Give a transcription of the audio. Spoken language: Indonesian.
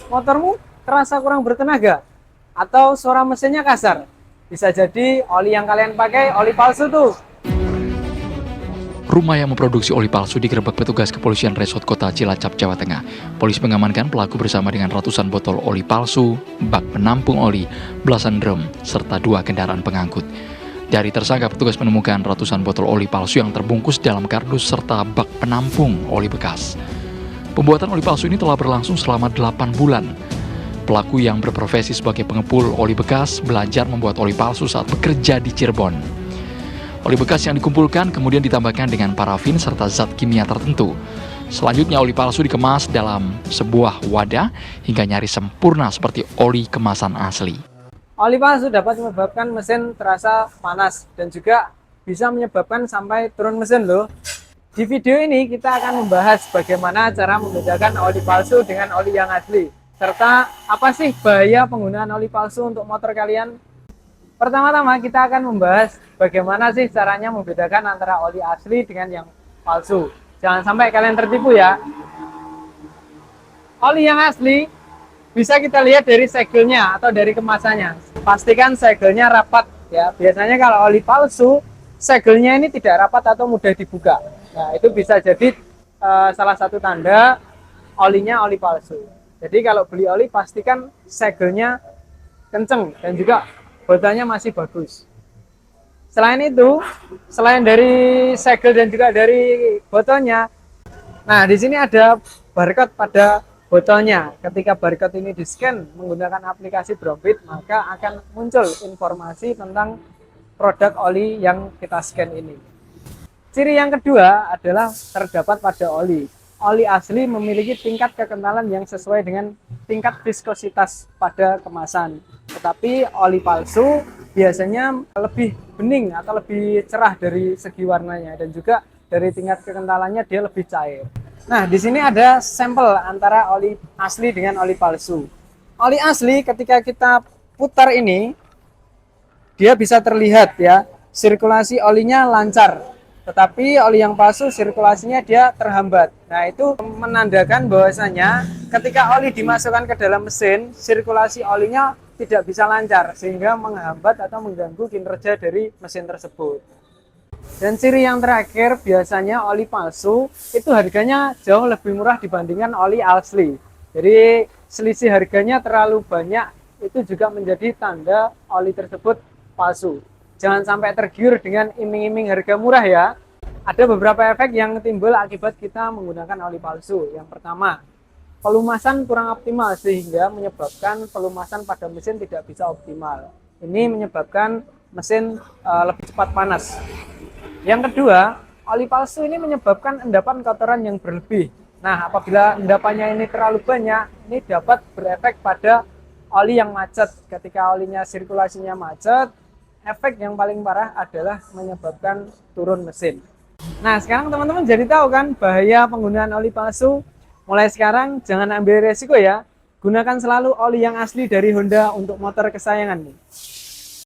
motormu terasa kurang bertenaga atau suara mesinnya kasar. Bisa jadi oli yang kalian pakai oli palsu tuh. Rumah yang memproduksi oli palsu digerebek petugas kepolisian Resort Kota Cilacap, Jawa Tengah. Polisi mengamankan pelaku bersama dengan ratusan botol oli palsu, bak penampung oli, belasan drum, serta 2 kendaraan pengangkut. Dari tersangka, petugas menemukan ratusan botol oli palsu yang terbungkus dalam kardus serta bak penampung oli bekas. Pembuatan oli palsu ini telah berlangsung selama 8 bulan. Pelaku yang berprofesi sebagai pengepul oli bekas belajar membuat oli palsu saat bekerja di Cirebon. Oli bekas yang dikumpulkan kemudian ditambahkan dengan parafin serta zat kimia tertentu. Selanjutnya oli palsu dikemas dalam sebuah wadah hingga nyaris sempurna seperti oli kemasan asli. Oli palsu dapat menyebabkan mesin terasa panas dan juga bisa menyebabkan sampai turun mesin loh. Di video ini kita akan membahas bagaimana cara membedakan oli palsu dengan oli yang asli, serta apa sih bahaya penggunaan oli palsu untuk motor kalian. Pertama-tama kita akan membahas bagaimana sih caranya membedakan antara oli asli dengan yang palsu. Jangan sampai kalian tertipu ya. Oli yang asli bisa kita lihat dari segelnya atau dari kemasannya. Pastikan segelnya rapat ya. Biasanya kalau oli palsu, segelnya ini tidak rapat atau mudah dibuka. Nah, itu bisa jadi salah satu tanda olinya oli palsu. Jadi kalau beli oli pastikan segelnya kenceng dan juga botolnya masih bagus. Selain itu, selain dari segel dan juga dari botolnya, nah di sini ada barcode pada botolnya. Ketika barcode ini di-scan menggunakan aplikasi Bromfit, maka akan muncul informasi tentang produk oli yang kita scan ini. Ciri yang kedua adalah terdapat pada oli. Oli asli memiliki tingkat kekentalan yang sesuai dengan tingkat viskositas pada kemasan. Tetapi oli palsu biasanya lebih bening atau lebih cerah dari segi warnanya dan juga dari tingkat kekentalannya dia lebih cair. Nah, di sini ada sampel antara oli asli dengan oli palsu. Oli asli ketika kita putar ini dia bisa terlihat ya, sirkulasi olinya lancar. Tetapi oli yang palsu sirkulasinya dia terhambat. Nah, itu menandakan bahwasanya ketika oli dimasukkan ke dalam mesin, sirkulasi olinya tidak bisa lancar sehingga menghambat atau mengganggu kinerja dari mesin tersebut. Dan ciri yang terakhir, biasanya oli palsu itu harganya jauh lebih murah dibandingkan oli asli. Jadi selisih harganya terlalu banyak, itu juga menjadi tanda oli tersebut palsu. Jangan sampai tergiur dengan iming-iming harga murah ya. Ada beberapa efek yang timbul akibat kita menggunakan oli palsu. Yang pertama, pelumasan kurang optimal sehingga menyebabkan pelumasan pada mesin tidak bisa optimal. Ini menyebabkan mesin lebih cepat panas. Yang kedua, oli palsu ini menyebabkan endapan kotoran yang berlebih. Nah, apabila endapannya ini terlalu banyak, ini dapat berefek pada oli yang macet. Ketika olinya sirkulasinya macet, efek yang paling parah adalah menyebabkan turun mesin. Nah, sekarang teman-teman jadi tahu kan bahaya penggunaan oli palsu. Mulai sekarang jangan ambil resiko ya. Gunakan selalu oli yang asli dari Honda untuk motor kesayangan nih.